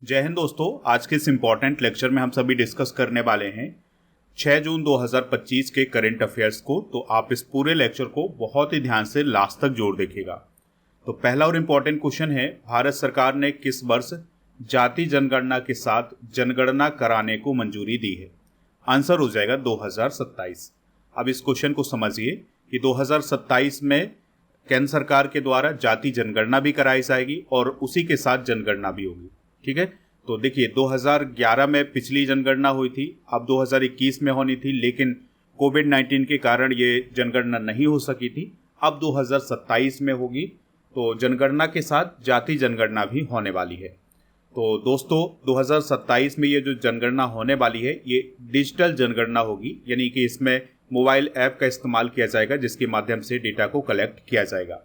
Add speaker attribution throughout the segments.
Speaker 1: जय हिंद दोस्तों। आज के इस इम्पॉर्टेंट लेक्चर में हम सभी डिस्कस करने वाले हैं 6 जून 2025 के करंट अफेयर्स को। तो आप इस पूरे लेक्चर को बहुत ही ध्यान से लास्ट तक जोड़ देखिएगा। तो पहला और इम्पॉर्टेंट क्वेश्चन है, भारत सरकार ने किस वर्ष जाति जनगणना के साथ जनगणना कराने को मंजूरी दी है? आंसर हो जाएगा 2027। अब इस क्वेश्चन को समझिए कि 2027 में केंद्र सरकार के द्वारा जाति जनगणना भी कराई जाएगी और उसी के साथ जनगणना भी होगी। ठीक है, तो देखिए 2011 में पिछली जनगणना हुई थी, अब 2021 में होनी थी, लेकिन कोविड-19 के कारण ये जनगणना नहीं हो सकी थी। अब 2027 में होगी, तो जनगणना के साथ जाति जनगणना भी होने वाली है। तो दोस्तों 2027 में ये जो जनगणना होने वाली है ये डिजिटल जनगणना होगी, यानी कि इसमें मोबाइल ऐप का इस्तेमाल किया जाएगा जिसके माध्यम से डेटा को कलेक्ट किया जाएगा।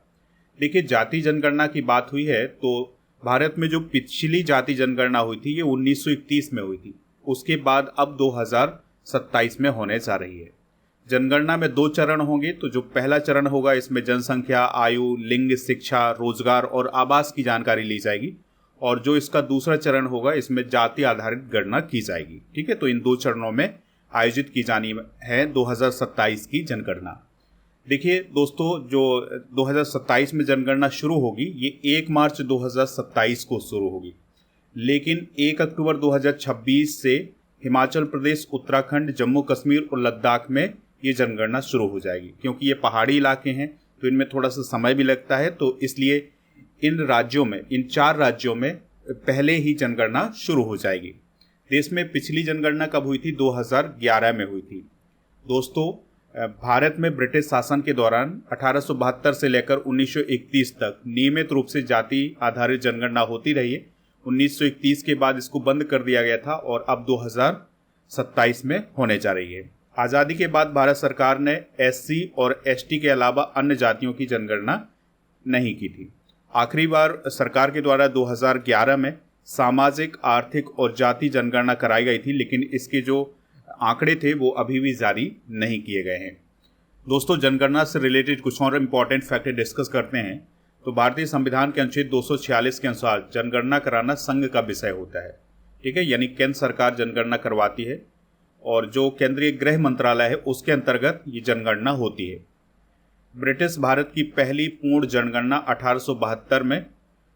Speaker 1: देखिए जाति जनगणना की बात हुई है तो भारत में जो पिछली जाति जनगणना हुई थी ये 1931 में हुई थी, उसके बाद अब 2027 में होने जा रही है। जनगणना में 2 चरण होंगे। तो जो पहला चरण होगा इसमें जनसंख्या, आयु, लिंग, शिक्षा, रोजगार और आवास की जानकारी ली जाएगी, और जो इसका दूसरा चरण होगा इसमें जाति आधारित गणना की जाएगी। ठीक है, तो इन 2 चरणों में आयोजित की जानी है 2027 की जनगणना। देखिए दोस्तों, जो 2027 में जनगणना शुरू होगी ये 1 मार्च 2027 को शुरू होगी, लेकिन 1 अक्टूबर 2026 से हिमाचल प्रदेश, उत्तराखंड, जम्मू कश्मीर और लद्दाख में ये जनगणना शुरू हो जाएगी। क्योंकि ये पहाड़ी इलाके हैं तो इनमें थोड़ा सा समय भी लगता है, तो इसलिए इन राज्यों में, इन 4 राज्यों में पहले ही जनगणना शुरू हो जाएगी। देश में पिछली जनगणना कब हुई थी? 2011 में हुई थी। दोस्तों भारत में ब्रिटिश शासन के दौरान 1872 से लेकर 1931 तक नियमित रूप से जाति आधारित जनगणना होती रही है। 1931 के बाद इसको बंद कर दिया गया था और अब 2027 में होने जा रही है। आज़ादी के बाद भारत सरकार ने एससी और एसटी के अलावा अन्य जातियों की जनगणना नहीं की थी। आखिरी बार सरकार के द्वारा 2011 में सामाजिक, आर्थिक और जाति जनगणना कराई गई थी, लेकिन इसके जो आंकड़े थे वो अभी भी जारी नहीं किए गए हैं। दोस्तों जनगणना से रिलेटेड कुछ और इम्पॉर्टेंट फैक्ट डिस्कस करते हैं। तो भारतीय संविधान के अनुच्छेद 246 के अनुसार जनगणना कराना संघ का विषय होता है। ठीक है, यानी केंद्र सरकार जनगणना करवाती है और जो केंद्रीय गृह मंत्रालय है उसके अंतर्गत ये जनगणना होती है। ब्रिटिश भारत की पहली पूर्ण जनगणना 1872 में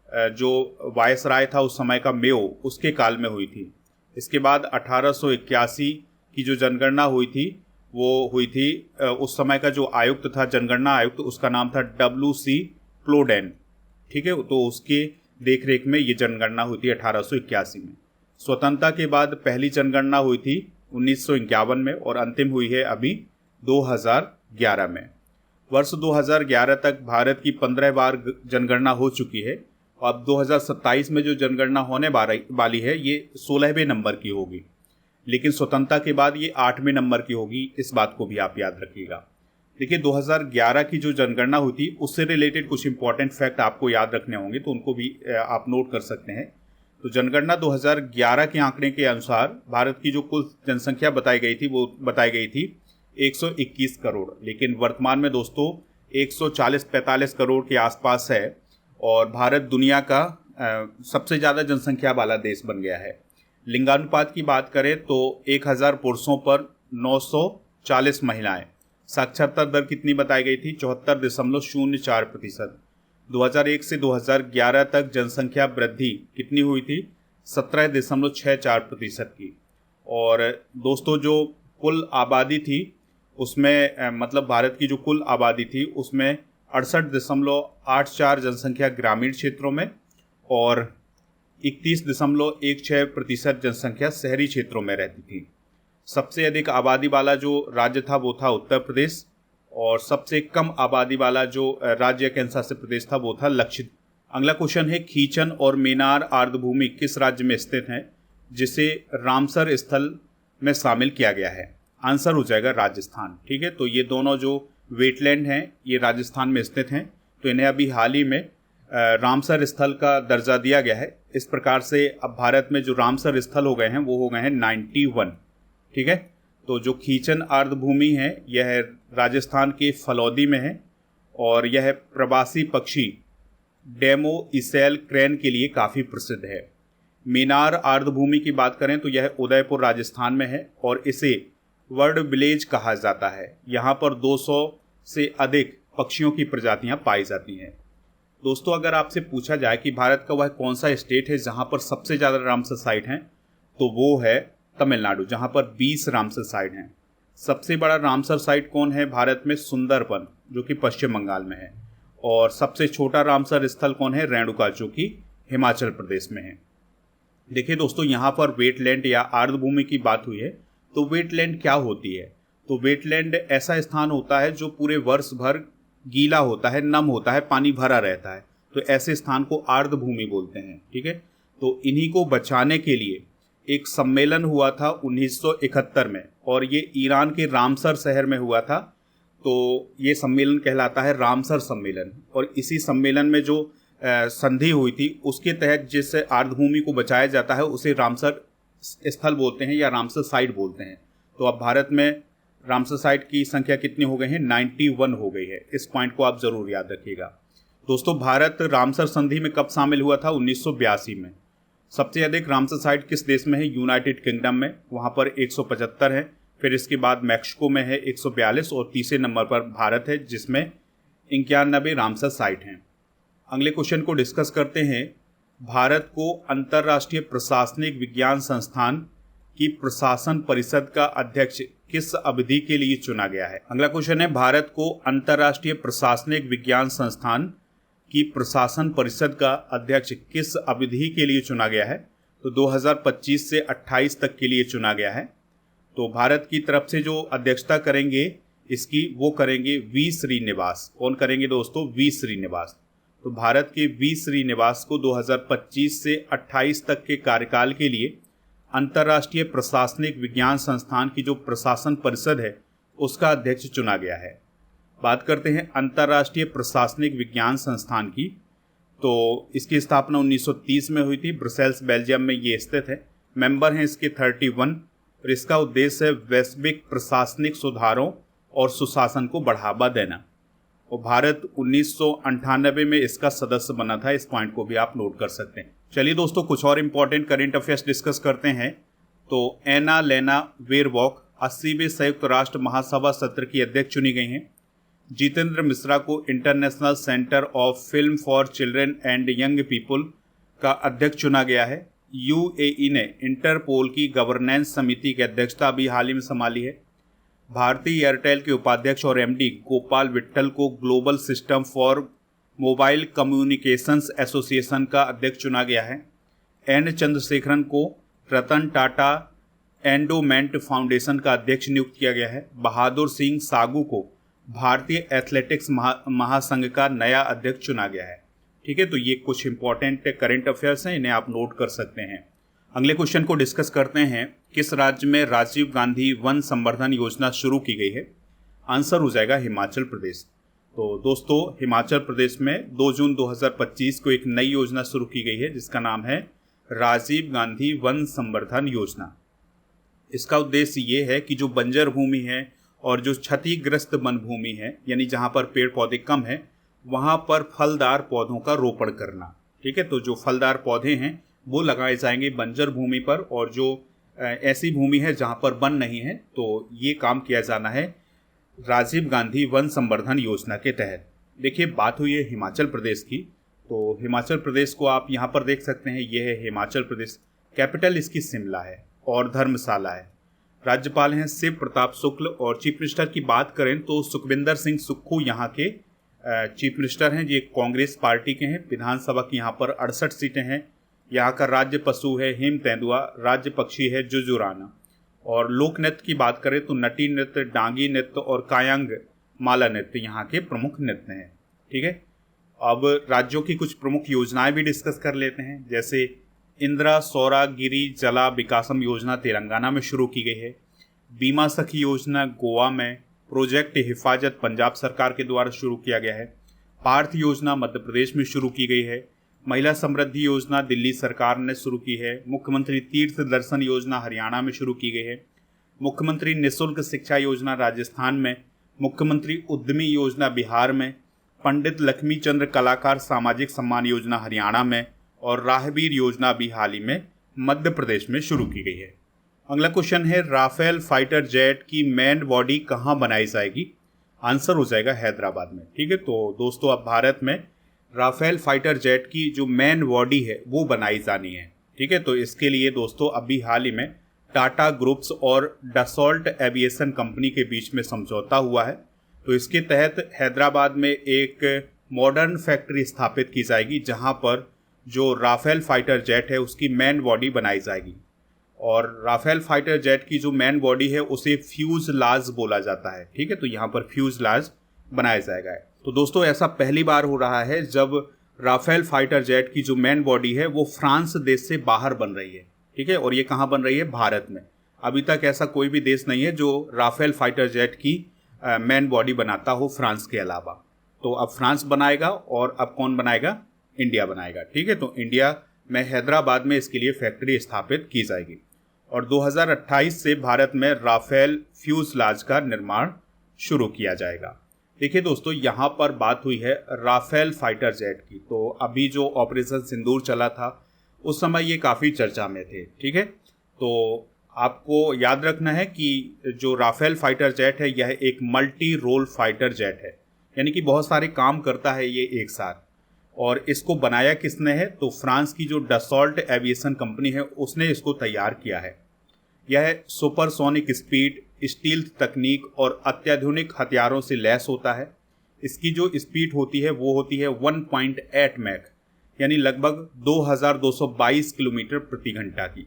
Speaker 1: जो वायसराय था उस समय का, मेयो, उसके काल में हुई थी। इसके बाद 1881 की जो जनगणना हुई थी वो हुई थी, उस समय का जो आयुक्त था, जनगणना आयुक्त, उसका नाम था WC प्लोडेन। ठीक है, तो उसके देखरेख में ये जनगणना हुई थी 1881 में। स्वतंत्रता के बाद पहली जनगणना हुई थी 1951 में और अंतिम हुई है अभी 2011 में। वर्ष 2011 तक भारत की 15 बार जनगणना हो चुकी है। अब 2027 में जो जनगणना होने वाली है ये 16वें नंबर की होगी, लेकिन स्वतंत्रता के बाद ये 8वें नंबर की होगी। इस बात को भी आप याद रखिएगा। देखिए 2011 की जो जनगणना हुई थी उससे रिलेटेड कुछ इंपॉर्टेंट फैक्ट आपको याद रखने होंगे, तो उनको भी आप नोट कर सकते हैं। तो जनगणना 2011 के आंकड़े के अनुसार भारत की जो कुल जनसंख्या बताई गई थी वो बताई गई थी 121 करोड़, लेकिन वर्तमान में दोस्तों 140-45 करोड़ के आसपास है और भारत दुनिया का सबसे ज़्यादा जनसंख्या वाला देश बन गया है। लिंगानुपात की बात करें तो 1000 पुरुषों पर 940 महिलाएं। साक्षरता दर कितनी बताई गई थी? 74.04%। 2001 से 2011 तक जनसंख्या वृद्धि कितनी हुई थी? 17.64% की। और दोस्तों जो कुल आबादी थी उसमें मतलब भारत की जो कुल आबादी थी उसमें 68.84 जनसंख्या ग्रामीण क्षेत्रों में और 31.16% जनसंख्या शहरी क्षेत्रों में रहती थी। सबसे अधिक आबादी वाला जो राज्य था वो था उत्तर प्रदेश, और सबसे कम आबादी वाला जो राज्य केंद्र शासित प्रदेश था वो था लक्षद्वीप। अगला क्वेश्चन है, खीचन और मेनार आर्द्रभूमि किस राज्य में स्थित हैं जिसे रामसर स्थल में शामिल किया गया है? आंसर हो जाएगा राजस्थान। ठीक है, तो ये दोनों जो वेटलैंड हैं ये राजस्थान में स्थित हैं, तो इन्हें अभी हाल ही में रामसर स्थल का दर्जा दिया गया है। इस प्रकार से अब भारत में जो रामसर स्थल हो गए हैं वो हो गए हैं 91। ठीक है, तो जो खीचन आर्द्रभूमि है यह राजस्थान के फलौदी में है और यह प्रवासी पक्षी डेमो इसेल क्रेन के लिए काफ़ी प्रसिद्ध है। मीनार आर्द्रभूमि की बात करें तो यह उदयपुर राजस्थान में है और इसे बर्ड विलेज कहा जाता है। यहाँ पर 200 से अधिक पक्षियों की प्रजातियाँ पाई जाती हैं। दोस्तों, अगर आपसे पूछा जाए कि भारत का वह कौन सा स्टेट है जहाँ पर सबसे ज़्यादा रामसर साइट हैं, तो वो है तमिलनाडु, जहाँ पर 20 रामसर साइट हैं। सबसे बड़ा रामसर साइट कौन है भारत में? सुंदरबन, जो कि पश्चिम बंगाल में है। और सबसे छोटा रामसर स्थल कौन है? रेणुका, जो कि हिमाचल प्रदेश में है। देखिए दोस्तों, यहाँ पर वेटलैंड या आर्द्रभूमि की बात हुई है, तो वेटलैंड क्या होती है? तो वेटलैंड ऐसा स्थान होता है जो पूरे वर्ष भर गीला होता है, नम होता है, पानी भरा रहता है, तो ऐसे स्थान को आर्द्रभूमि बोलते हैं। ठीक है, तो इन्हीं को बचाने के लिए एक सम्मेलन हुआ था 1971 में, और ये ईरान के रामसर शहर में हुआ था। तो ये सम्मेलन कहलाता है रामसर सम्मेलन, और इसी सम्मेलन में जो संधि हुई थी उसके तहत जिस आर्द्रभूमि को बचाया जाता है उसे रामसर स्थल बोलते हैं या रामसर साइट बोलते हैं। तो अब भारत में रामसर साइट की संख्या कितनी हो गई है? 91 हो गई है। इस पॉइंट को आप जरूर याद रखिएगा। दोस्तों, भारत रामसर संधि में कब शामिल हुआ था? 1982 में। सबसे अधिक रामसर साइट किस देश में है? यूनाइटेड किंगडम में, वहाँ पर 175 है। फिर इसके बाद मैक्सिको में है 142, और तीसरे नंबर पर भारत है जिसमें 91 रामसर साइट हैं। अगले क्वेश्चन को डिस्कस करते हैं। भारत को अंतर्राष्ट्रीय प्रशासनिक विज्ञान संस्थान की प्रशासन परिषद का अध्यक्ष किस अवधि के लिए चुना गया है? अगला क्वेश्चन है, भारत को अंतर्राष्ट्रीय प्रशासनिक विज्ञान संस्थान की प्रशासन परिषद का अध्यक्ष किस अवधि के लिए चुना गया है? तो 2025 से 28 तक के लिए चुना गया है। तो भारत की तरफ से जो अध्यक्षता करेंगे इसकी, वो करेंगे वी श्रीनिवास। कौन करेंगे दोस्तों? वी श्रीनिवास। तो भारत के वी श्रीनिवास को 2025 से 28 तक के कार्यकाल के लिए अंतर्राष्ट्रीय प्रशासनिक विज्ञान संस्थान की जो प्रशासन परिषद है उसका अध्यक्ष चुना गया है। बात करते हैं अंतर्राष्ट्रीय प्रशासनिक विज्ञान संस्थान की, तो इसकी स्थापना 1930 में हुई थी। ब्रसेल्स, बेल्जियम में ये स्थित है। मेंबर हैं इसके 31, और इसका उद्देश्य है वैश्विक प्रशासनिक सुधारों और सुशासन को बढ़ावा देना। और भारत 1998 में इसका सदस्य बना था। इस पॉइंट को भी आप नोट कर सकते हैं। चलिए दोस्तों, कुछ और इम्पोर्टेंट करंट अफेयर्स डिस्कस करते हैं। तो एना लेना वेरवॉक 80वें संयुक्त राष्ट्र महासभा सत्र की अध्यक्ष चुनी गई हैं। जितेंद्र मिश्रा को international centre of film for children and young people का अध्यक्ष चुना गया है। यूएई ने इंटरपोल की गवर्नेंस समिति की अध्यक्षता भी हाल ही में संभाली है। भारतीय एयरटेल के उपाध्यक्ष और एमडी गोपाल विट्ठल को global system for mobile communications association का अध्यक्ष चुना गया है। एन चंद्रशेखरन को रतन टाटा एंडोमेंट फाउंडेशन का अध्यक्ष नियुक्त किया गया है। बहादुर सिंह सागू को भारतीय एथलेटिक्स महासंघ का नया अध्यक्ष चुना गया है। ठीक है, तो ये कुछ इंपॉर्टेंट करंट अफेयर्स हैं, इन्हें आप नोट कर सकते हैं। अगले क्वेश्चन को डिस्कस करते हैं। किस राज्य में राजीव गांधी वन संवर्धन योजना शुरू की गई है? आंसर हो जाएगा हिमाचल प्रदेश। तो दोस्तों, हिमाचल प्रदेश में 2 जून 2025 को एक नई योजना शुरू की गई है जिसका नाम है राजीव गांधी वन संवर्धन योजना। इसका उद्देश्य ये है कि जो बंजर भूमि है और जो क्षतिग्रस्त वन भूमि है, यानी जहाँ पर पेड़ पौधे कम है, वहाँ पर फलदार पौधों का रोपण करना। ठीक है, तो जो फलदार पौधे हैं वो लगाए जाएंगे बंजर भूमि पर, और जो ऐसी भूमि है जहाँ पर वन नहीं है, तो ये काम किया जाना है राजीव गांधी वन संवर्धन योजना के तहत। देखिए, बात हुई है हिमाचल प्रदेश की, तो हिमाचल प्रदेश को आप यहाँ पर देख सकते हैं। ये है हिमाचल प्रदेश। कैपिटल इसकी शिमला है और धर्मशाला है। राज्यपाल हैं शिव प्रताप शुक्ल, और चीफ मिनिस्टर की बात करें तो सुखविंदर सिंह सुक्खू यहाँ के चीफ मिनिस्टर हैं। ये कांग्रेस पार्टी के हैं। विधानसभा की यहाँ पर 68 सीटें हैं। यहाँ का राज्य पशु है हिम तेंदुआ, राज्य पक्षी है जुजुराना, और लोक नृत्य की बात करें तो नटी नृत्य, डांगी नृत्य और कायांग माला नृत्य यहाँ के प्रमुख नृत्य हैं। ठीक है, अब राज्यों की कुछ प्रमुख योजनाएं भी डिस्कस कर लेते हैं। जैसे इंदिरा सौरागिरी जला विकासम योजना तेलंगाना में शुरू की गई है। बीमा सखी योजना गोवा में। प्रोजेक्ट हिफाजत पंजाब सरकार के द्वारा शुरू किया गया है। पार्थ योजना मध्य प्रदेश में शुरू की गई है। महिला समृद्धि योजना दिल्ली सरकार ने शुरू की है। मुख्यमंत्री तीर्थ दर्शन योजना हरियाणा में शुरू की गई है। मुख्यमंत्री निःशुल्क शिक्षा योजना राजस्थान में। मुख्यमंत्री उद्यमी योजना बिहार में। पंडित लक्ष्मी चंद्र कलाकार सामाजिक सम्मान योजना हरियाणा में, और राहगीर योजना भी हाल ही में मध्य प्रदेश में शुरू की गई है। अगला क्वेश्चन है राफेल फाइटर जेट की मेन बॉडी कहाँ बनाई जाएगी? आंसर हो जाएगा हैदराबाद में। ठीक है, तो दोस्तों अब भारत में राफेल फाइटर जेट की जो मेन बॉडी है वो बनाई जानी है। ठीक है, तो इसके लिए दोस्तों अभी हाल ही में टाटा ग्रुप्स और डसॉल्ट एविएशन कंपनी के बीच में समझौता हुआ है। तो इसके तहत हैदराबाद में एक मॉडर्न फैक्ट्री स्थापित की जाएगी जहां पर जो राफेल फाइटर जेट है उसकी मेन बॉडी बनाई जाएगी। और राफेल फाइटर जेट की जो मेन बॉडी है उसे फ्यूजलाज बोला जाता है। ठीक है, तो यहाँ पर फ्यूजलाज बनाया जाएगा। तो दोस्तों ऐसा पहली बार हो रहा है जब राफेल फाइटर जेट की जो मेन बॉडी है वो फ्रांस देश से बाहर बन रही है। ठीक है, और ये कहाँ बन रही है? भारत में। अभी तक ऐसा कोई भी देश नहीं है जो राफेल फाइटर जेट की मेन बॉडी बनाता हो फ्रांस के अलावा। तो अब फ्रांस बनाएगा और अब कौन बनाएगा? इंडिया बनाएगा। ठीक है, तो इंडिया में हैदराबाद में इसके लिए फैक्ट्री स्थापित की जाएगी और 2028 से भारत में राफेल फ्यूजलाज का निर्माण शुरू किया जाएगा। देखिए दोस्तों, यहाँ पर बात हुई है राफेल फाइटर जेट की। तो अभी जो ऑपरेशन सिंदूर चला था उस समय ये काफ़ी चर्चा में थे। ठीक है, तो आपको याद रखना है कि जो राफेल फाइटर जेट है यह एक मल्टी रोल फाइटर जेट है, यानी कि बहुत सारे काम करता है ये एक साथ। और इसको बनाया किसने है? तो फ्रांस की जो डसॉल्ट एविएशन कंपनी है उसने इसको तैयार किया है। यह सुपरसोनिक स्पीड, स्टील्थ तकनीक और अत्याधुनिक हथियारों से लैस होता है। इसकी जो स्पीड होती है वो होती है 1.8 मैक, यानी लगभग 2222 किलोमीटर प्रति घंटा की।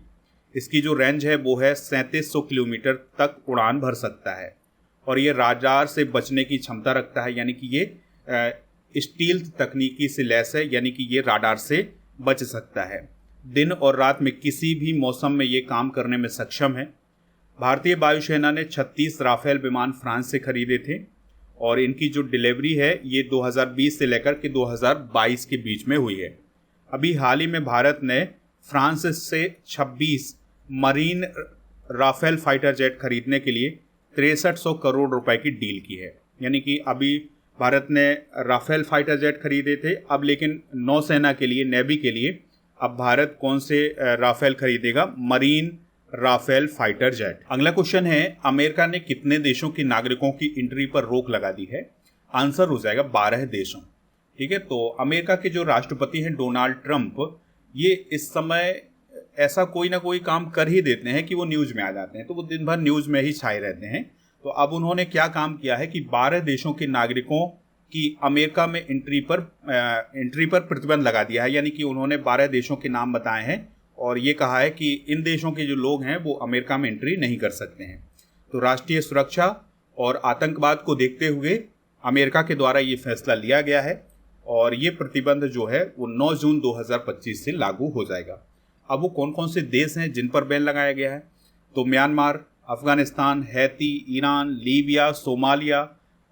Speaker 1: इसकी जो रेंज है वो है 3700 किलोमीटर तक उड़ान भर सकता है और ये राडार से बचने की क्षमता रखता है, यानी कि ये स्टील्थ तकनीकी से लैस है, यानी कि ये राडार से बच सकता है। दिन और रात में किसी भी मौसम में ये काम करने में सक्षम है। भारतीय वायुसेना ने 36 राफेल विमान फ्रांस से खरीदे थे और इनकी जो डिलीवरी है ये 2020 से लेकर के 2022 के बीच में हुई है। अभी हाल ही में भारत ने फ्रांस से 26 मरीन राफेल फाइटर जेट खरीदने के लिए 6300 करोड़ रुपए की डील की है। यानी कि अभी भारत ने राफेल फाइटर जेट खरीदे थे, अब लेकिन नौसेना के लिए, नेवी के लिए अब भारत कौन से राफेल खरीदेगा? Marine Rafale fighter jet. अगला क्वेश्चन है अमेरिका ने कितने देशों के नागरिकों की एंट्री पर रोक लगा दी है? आंसर हो जाएगा 12 देशों। ठीक है, तो अमेरिका के जो राष्ट्रपति हैं डोनाल्ड ट्रंप, ये इस समय ऐसा कोई ना कोई काम कर ही देते हैं कि वो न्यूज में आ जाते हैं, तो वो दिन भर न्यूज में ही छाए रहते हैं। तो अब उन्होंने क्या काम किया है कि 12 देशों के नागरिकों की अमेरिका में एंट्री पर प्रतिबंध लगा दिया है। यानी कि उन्होंने 12 देशों के नाम बताए हैं और ये कहा है कि इन देशों के जो लोग हैं वो अमेरिका में एंट्री नहीं कर सकते हैं। तो राष्ट्रीय सुरक्षा और आतंकवाद को देखते हुए अमेरिका के द्वारा ये फैसला लिया गया है और ये प्रतिबंध जो है वो 9 जून 2025 से लागू हो जाएगा। अब वो कौन कौन से देश हैं जिन पर बैन लगाया गया है? तो Myanmar, Afghanistan, Haiti, Iran, Libya, Somalia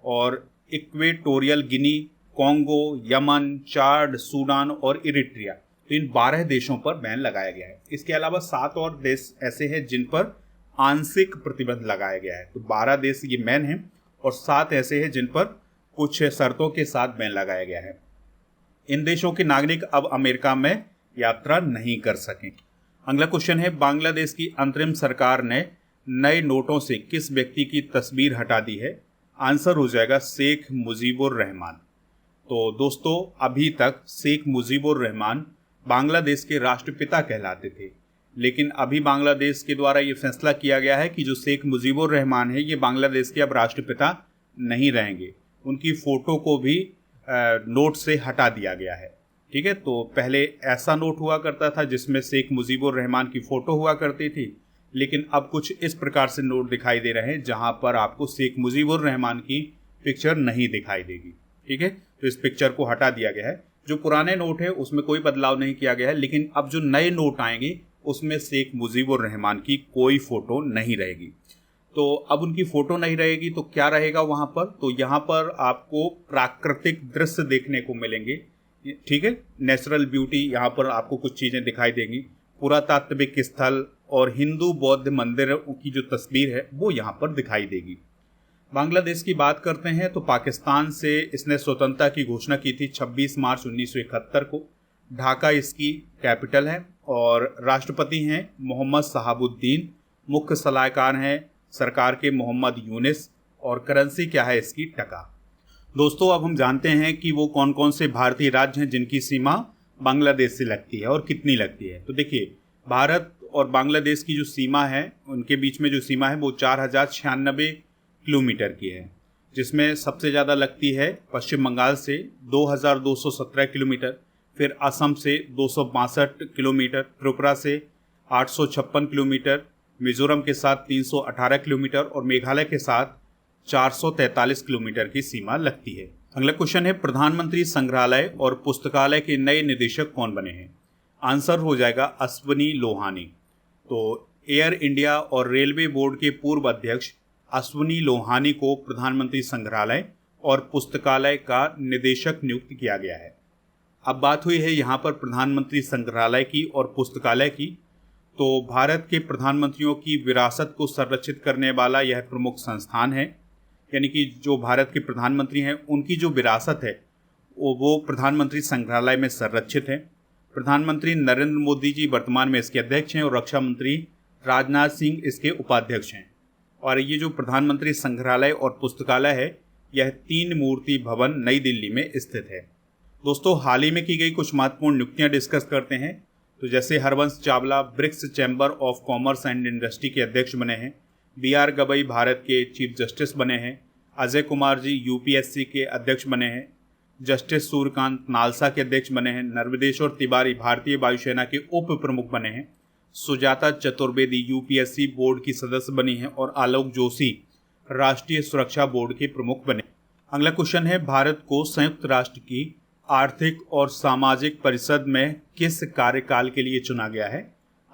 Speaker 1: और इक्वेटोरियल गिनी, कॉन्गो, यमन, चाड, सूडान और इरिट्रिया। तो इन 12 देशों पर बैन लगाया गया है। इसके अलावा 7 और देश ऐसे हैं जिन पर आंशिक प्रतिबंध लगाया गया है। तो 12 देश ये मेन हैं और 7 ऐसे हैं जिन पर कुछ शर्तों के साथ बैन लगाया गया है। इन देशों के नागरिक अब अमेरिका में यात्रा नहीं कर सकें। अगला क्वेश्चन है बांग्लादेश की अंतरिम सरकार ने नए नोटों से किस व्यक्ति की तस्वीर हटा दी है? आंसर हो जाएगा शेख मुजीबुर रहमान। तो दोस्तों अभी तक शेख मुजीबुर रहमान बांग्लादेश के राष्ट्रपिता कहलाते थे, लेकिन अभी बांग्लादेश के द्वारा ये फैसला किया गया है कि जो शेख मुजीबुर रहमान है ये बांग्लादेश के अब राष्ट्रपिता नहीं रहेंगे। उनकी फ़ोटो को भी नोट से हटा दिया गया है। ठीक है, तो पहले ऐसा नोट हुआ करता था जिसमें शेख मुजीबुर रहमान की फ़ोटो हुआ करती थी, लेकिन अब कुछ इस प्रकार से नोट दिखाई दे रहे हैं जहां पर आपको शेख मुजीबुर रहमान की पिक्चर नहीं दिखाई देगी। ठीक है, तो इस पिक्चर को हटा दिया गया है। जो पुराने नोट है उसमें कोई बदलाव नहीं किया गया है, लेकिन अब जो नए नोट आएंगे उसमें शेख मुजीबुर रहमान की कोई फ़ोटो नहीं रहेगी। तो अब उनकी फ़ोटो नहीं रहेगी तो क्या रहेगा वहाँ पर? तो यहाँ पर आपको प्राकृतिक दृश्य देखने को मिलेंगे। ठीक है, नेचुरल ब्यूटी, यहाँ पर आपको कुछ चीज़ें दिखाई देंगी। पुरातात्विक स्थल और हिंदू बौद्ध मंदिर की जो तस्वीर है वो यहाँ पर दिखाई देगी। बांग्लादेश की बात करते हैं तो पाकिस्तान से इसने स्वतंत्रता की घोषणा की थी 26 मार्च 1971 को। ढाका इसकी कैपिटल है और राष्ट्रपति हैं मोहम्मद शहाबुद्दीन, मुख्य सलाहकार हैं सरकार के मोहम्मद यूनिस, और करेंसी क्या है इसकी टका। दोस्तों अब हम जानते हैं कि वो कौन कौन से भारतीय राज्य हैं जिनकी सीमा बांग्लादेश से लगती है और कितनी लगती है। तो देखिए, भारत और बांग्लादेश की जो सीमा है, उनके बीच में जो सीमा है वो 4096 किलोमीटर की है, जिसमें सबसे ज़्यादा लगती है पश्चिम बंगाल से 2217 किलोमीटर, फिर असम से 262 किलोमीटर, त्रिपुरा से 856 किलोमीटर, मिजोरम के साथ 318 किलोमीटर और मेघालय के साथ 443 किलोमीटर की सीमा लगती है। अगला क्वेश्चन है, प्रधानमंत्री संग्रहालय और पुस्तकालय के नए निदेशक कौन बने हैं? आंसर हो जाएगा अश्वनी लोहानी। तो एयर इंडिया और रेलवे बोर्ड के पूर्व अध्यक्ष अश्वनी लोहानी को प्रधानमंत्री संग्रहालय और पुस्तकालय का निदेशक नियुक्त किया गया है। अब बात हुई है यहाँ पर प्रधानमंत्री संग्रहालय की और पुस्तकालय की। तो भारत के प्रधानमंत्रियों की विरासत को संरक्षित करने वाला यह प्रमुख संस्थान है, यानी कि जो भारत के प्रधानमंत्री हैं उनकी जो विरासत है वो प्रधानमंत्री संग्रहालय में संरक्षित है। प्रधानमंत्री नरेंद्र मोदी जी वर्तमान में इसके अध्यक्ष हैं और रक्षा मंत्री राजनाथ सिंह इसके उपाध्यक्ष हैं। और ये जो प्रधानमंत्री संग्रहालय और पुस्तकालय है, यह 3 मूर्ति भवन नई दिल्ली में स्थित है। दोस्तों हाल ही में की गई कुछ महत्वपूर्ण नियुक्तियां डिस्कस करते हैं। तो जैसे Harvansh Chawla BRICS chamber of commerce and industry के अध्यक्ष बने हैं, BR गवई भारत के चीफ जस्टिस बने हैं, अजय कुमार जी UPSC के अध्यक्ष बने हैं, जस्टिस सूर्यकांत नालसा के अध्यक्ष बने हैं, नर्मदेश्वर तिवारी भारतीय वायुसेना के उप प्रमुख बने हैं, सुजाता चतुर्वेदी UPSC बोर्ड की सदस्य बनी हैं और आलोक जोशी राष्ट्रीय सुरक्षा बोर्ड के प्रमुख बने। अगला क्वेश्चन है, भारत को संयुक्त राष्ट्र की आर्थिक और सामाजिक परिषद में किस कार्यकाल के लिए चुना गया है?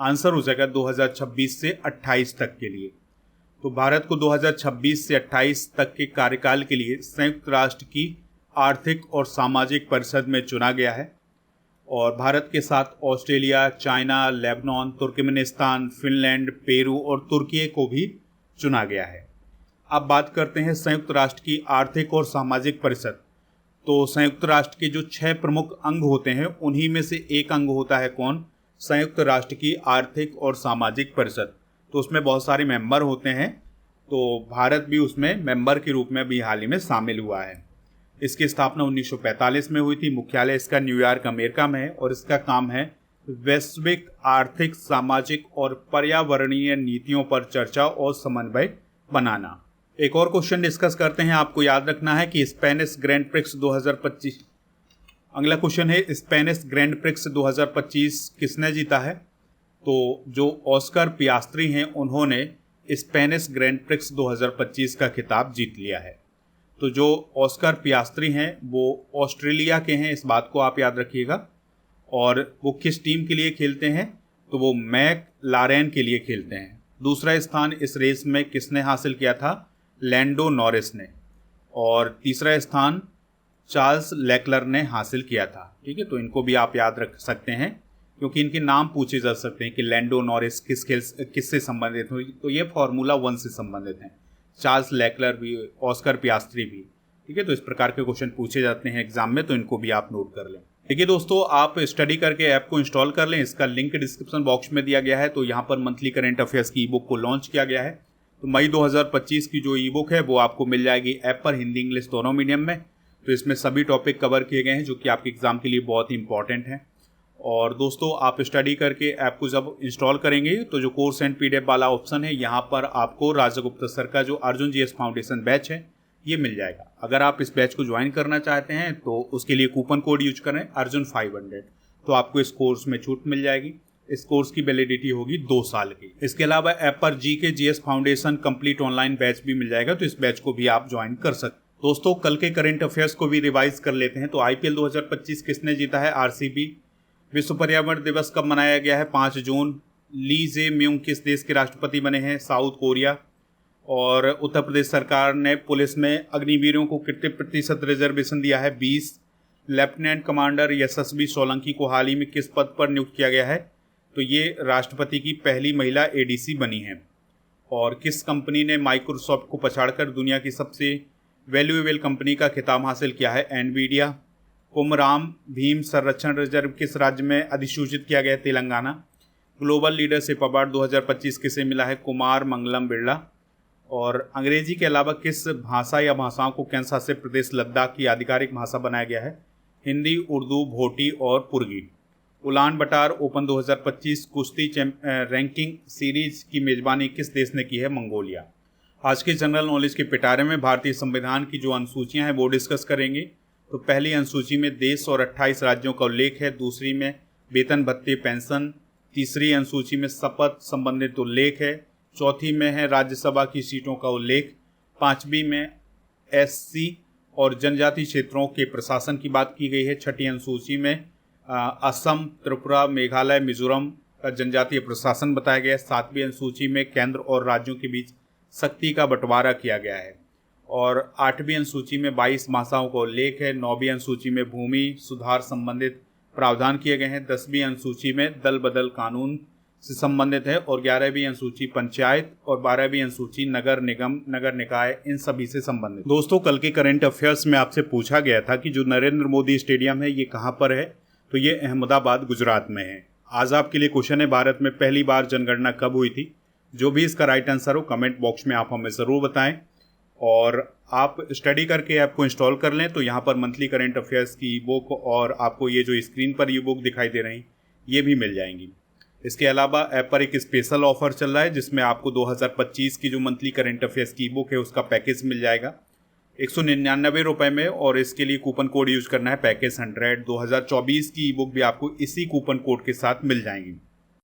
Speaker 1: आंसर हो जाएगा 2026 से 28 तक के लिए। तो भारत को 2026 से 28 तक के कार्यकाल के लिए संयुक्त राष्ट्र की आर्थिक और सामाजिक परिषद में चुना गया है और भारत के साथ Australia, China, Lebanon, Turkmenistan, Finland, Peru और तुर्की को भी चुना गया है। अब बात करते हैं संयुक्त राष्ट्र की आर्थिक और सामाजिक परिषद। तो संयुक्त राष्ट्र के जो 6 प्रमुख अंग होते हैं उन्हीं में से एक अंग होता है कौन? संयुक्त राष्ट्र की आर्थिक और सामाजिक परिषद। तो उसमें बहुत सारे मेंबर होते हैं, तो भारत भी उसमें मेंबर के रूप में भी हाल ही में शामिल हुआ है। इसकी स्थापना 1945 में हुई थी। मुख्यालय इसका न्यूयॉर्क अमेरिका में है और इसका काम है वैश्विक आर्थिक, सामाजिक और पर्यावरणीय नीतियों पर चर्चा और समन्वय बनाना। एक और क्वेश्चन डिस्कस करते हैं। आपको याद रखना है कि स्पेनिश ग्रैंड प्रिक्स 2025। अगला क्वेश्चन है, स्पेनिश ग्रैंड प्रिक्स 2025 किसने जीता है? तो जो ऑस्कर पियास्त्री हैं उन्होंने स्पेनिश ग्रैंड प्रिक्स 2025 का खिताब जीत लिया है। तो जो ऑस्कर पियास्त्री हैं वो ऑस्ट्रेलिया के हैं, इस बात को आप याद रखिएगा। और वो किस टीम के लिए खेलते हैं? तो वो मैक लारेन के लिए खेलते हैं। दूसरा स्थान इस रेस में किसने हासिल किया था? लैंडो नॉरिस ने। और तीसरा स्थान चार्ल्स लेक्लर ने हासिल किया था। ठीक है, तो इनको भी आप याद रख सकते हैं क्योंकि इनके नाम पूछे जा सकते हैं कि लैंडो नॉरिस किससे संबंधित हो, तो ये फार्मूला 1 से संबंधित हैं। चार्ल्स लेक्लर भी, ऑस्कर पियास्त्री भी। ठीक है, तो इस प्रकार के क्वेश्चन पूछे जाते हैं एग्जाम में, तो इनको भी आप नोट कर लें। ठीक है दोस्तों, आप स्टडी करके ऐप को इंस्टॉल कर लें। इसका लिंक डिस्क्रिप्शन बॉक्स में दिया गया है। तो यहाँ पर मंथली करंट अफेयर्स की ई बुक को लॉन्च किया गया है। तो मई 2025 की जो ई बुक है वो आपको मिल जाएगी ऐप पर, हिंदी इंग्लिश दोनों मीडियम में। तो इसमें सभी टॉपिक कवर किए गए हैं जो कि आपके एग्जाम के लिए बहुत ही इंपॉर्टेंट हैं। और दोस्तों आप स्टडी करके ऐप को जब इंस्टॉल करेंगे तो जो कोर्स एंड PDF वाला ऑप्शन है, यहाँ पर आपको राजा गुप्ता सर का जो अर्जुन GS फाउंडेशन बैच है ये मिल जाएगा। अगर आप इस बैच को ज्वाइन करना चाहते हैं तो उसके लिए कूपन कोड यूज करें अर्जुन 500, तो आपको इस कोर्स में छूट मिल जाएगी। इस कोर्स की वैलिडिटी होगी 2 साल की। इसके अलावा ऐप पर GK GS foundation complete online batch भी मिल जाएगा, तो इस बैच को भी आप ज्वाइन कर सकते। दोस्तों कल के करंट अफेयर्स को भी रिवाइज कर लेते हैं। तो IPL 2025 किसने जीता है? RCB। विश्व पर्यावरण दिवस कब मनाया गया है? 5 जून। ली जे म्यूंग किस देश के राष्ट्रपति बने हैं? South Korea. और उत्तर प्रदेश सरकार ने पुलिस में अग्निवीरों को कितने प्रतिशत रिजर्वेशन दिया है? 20। लेफ्टिनेंट कमांडर यशस्वी सोलंकी को हाल ही में किस पद पर नियुक्त किया गया है? तो ये राष्ट्रपति की पहली महिला ADC बनी है। और किस कंपनी ने माइक्रोसॉफ्ट को पछाड़कर दुनिया की सबसे वैल्यूएबल कंपनी का खिताब हासिल किया है? एनवीडिया। कुमराम भीम संरक्षण रिजर्व किस राज्य में अधिसूचित किया गया? तेलंगाना। ग्लोबल लीडरशिप अवार्ड 2025 किसे मिला है? कुमार मंगलम बिरला। और अंग्रेजी के अलावा किस भाषा या भाषाओं को केंद्र शासित प्रदेश लद्दाख की आधिकारिक भाषा बनाया गया है? हिंदी, उर्दू, भोटी और पुर्गी। उलान बटार ओपन 2025 कुश्ती रैंकिंग सीरीज की मेजबानी किस देश ने की है? मंगोलिया। आज के जनरल नॉलेज के पिटारे में भारतीय संविधान की जो अनुसूचियां हैं वो डिस्कस करेंगे। तो पहली अनुसूची में देश और 28 राज्यों का उल्लेख है, दूसरी में वेतन भत्ते पेंशन, तीसरी अनुसूची में शपथ संबंधित उल्लेख है, चौथी में है राज्यसभा की सीटों का उल्लेख, पांचवी में एससी और जनजातीय क्षेत्रों के प्रशासन की बात की गई है, छठी अनुसूची में असम, त्रिपुरा, मेघालय, मिजोरम का जनजातीय प्रशासन बताया गया है, सातवीं अनुसूची में केंद्र और राज्यों के बीच शक्ति का बंटवारा किया गया है और आठवीं अनुसूची में 22 भाषाओं का उल्लेख है, नौवीं अनुसूची में भूमि सुधार संबंधित प्रावधान किए गए हैं, 10वीं अनुसूची में दल बदल कानून से संबंधित है और 11वीं अनुसूची पंचायत और 12वीं अनुसूची नगर निगम नगर निकाय इन सभी से संबंधित। दोस्तों, कल के करंट अफेयर्स में आपसे पूछा गया था कि जो नरेंद्र मोदी स्टेडियम है ये कहाँ पर है, तो ये अहमदाबाद गुजरात में है। आज आपके लिए क्वेश्चन है, भारत में पहली बार जनगणना कब हुई थी? जो भी इसका राइट आंसर हो कमेंट बॉक्स में आप हमें ज़रूर बताएं और आप स्टडी करके ऐप को इंस्टॉल कर लें तो यहाँ पर मंथली करंट अफेयर्स की बुक और आपको ये जो स्क्रीन पर ये बुक दिखाई दे रही ये भी मिल जाएंगी। इसके अलावा ऐप पर एक स्पेशल ऑफर चल रहा है जिसमें आपको 2025 की जो मंथली करंट अफेयर्स की बुक है उसका पैकेज मिल जाएगा 199 रुपये में और इसके लिए कूपन कोड यूज करना है पैकेज 100। 2024 की ई बुक भी आपको इसी कूपन कोड के साथ मिल जाएंगी।